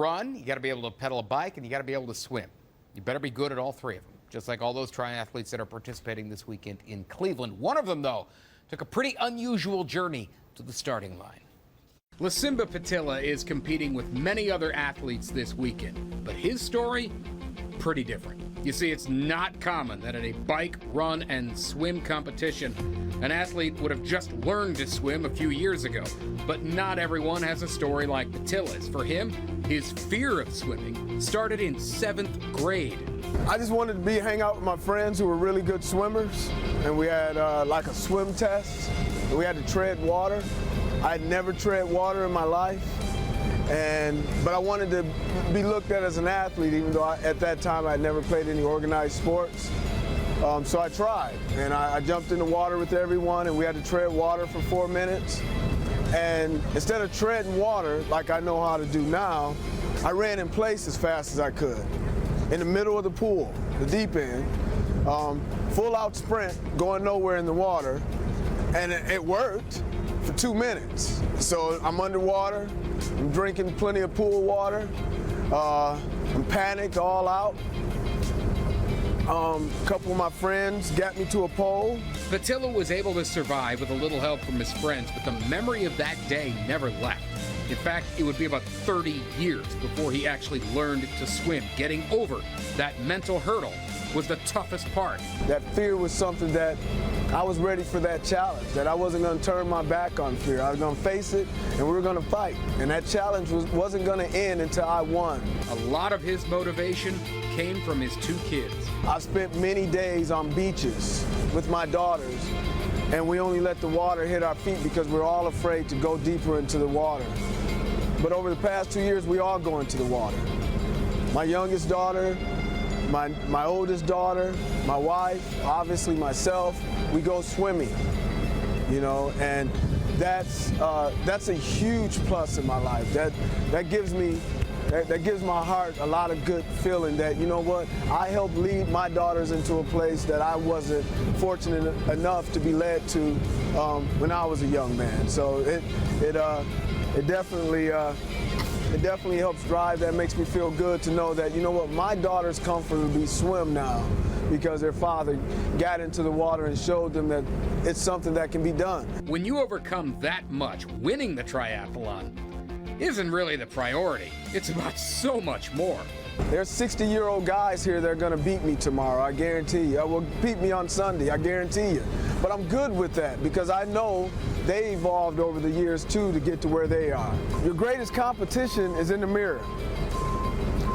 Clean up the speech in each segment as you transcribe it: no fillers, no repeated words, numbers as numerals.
run, you got to be able to pedal a bike, and you got to be able to swim. You better be good at all three of them, just like all those triathletes that are participating this weekend in Cleveland. One of them, though, took a pretty unusual journey to the starting line. Lisimba Patilla is competing with many other athletes this weekend, but his story, pretty different. You see, it's not common that at a bike, run, and swim competition, an athlete would have just learned to swim a few years ago. But not everyone has a story like Patilla's. For him, his fear of swimming started in 7th grade. I just wanted to hang out with my friends who were really good swimmers, and we had like a swim test, and we had to tread water. I had never tread water in my life, but I wanted to be looked at as an athlete, even though at that time I had never played any organized sports. So I tried, and I jumped in the water with everyone, and we had to tread water for 4 minutes. And instead of treading water like I know how to do now, I ran in place as fast as I could. In the middle of the pool, the deep end, full out sprint, going nowhere in the water, and it worked for 2 minutes. So I'm underwater, I'm drinking plenty of pool water, I'm panicked all out. A couple of my friends got me to a pole. Patilla was able to survive with a little help from his friends, but the memory of that day never left. In fact, it would be about 30 years before he actually learned to swim. Getting over that mental hurdle was the toughest part. That fear was something that I was ready for, that challenge, that I wasn't going to turn my back on fear. I was going to face it, and we were going to fight. And that challenge wasn't going to end until I won. A lot of his motivation came from his 2 kids. I spent many days on beaches with my daughters, and we only let the water hit our feet because we're all afraid to go deeper into the water. But over the past 2 years, we all go into the water. My youngest daughter, my oldest daughter, my wife, obviously myself, we go swimming, you know, and that's a huge plus in my life. That gives my heart a lot of good feeling that, you know what, I helped lead my daughters into a place that I wasn't fortunate enough to be led to when I was a young man. So it definitely helps drive. That makes me feel good to know that, you know what, my daughters comfortably swim now because their father got into the water and showed them that it's something that can be done. When you overcome that much, winning the triathlon isn't really the priority. It's about so much more. There's 60-year-old guys here that are going to beat me tomorrow, I guarantee you. Will beat me on Sunday, I guarantee you. But I'm good with that because I know they evolved over the years too to get to where they are. Your greatest competition is in the mirror.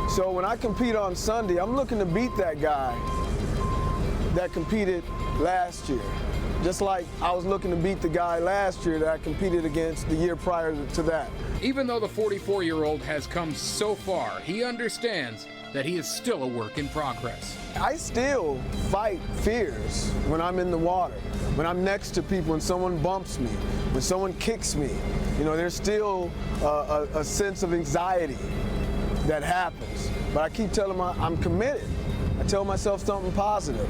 So when I compete on Sunday, I'm looking to beat that guy that competed last year. Just like I was looking to beat the guy last year that I competed against the year prior to that. Even though the 44-year-old has come so far, he understands that he is still a work in progress. I still fight fears when I'm in the water, when I'm next to people, when someone bumps me, when someone kicks me. You know, there's still a sense of anxiety that happens. But I keep telling I'm committed. I tell myself something positive.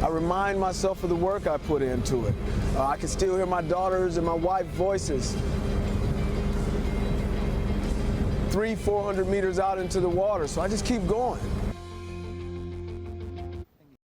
I remind myself of the work I put into it. I can still hear my daughters and my wife's voices 300-400 meters out into the water, so I just keep going.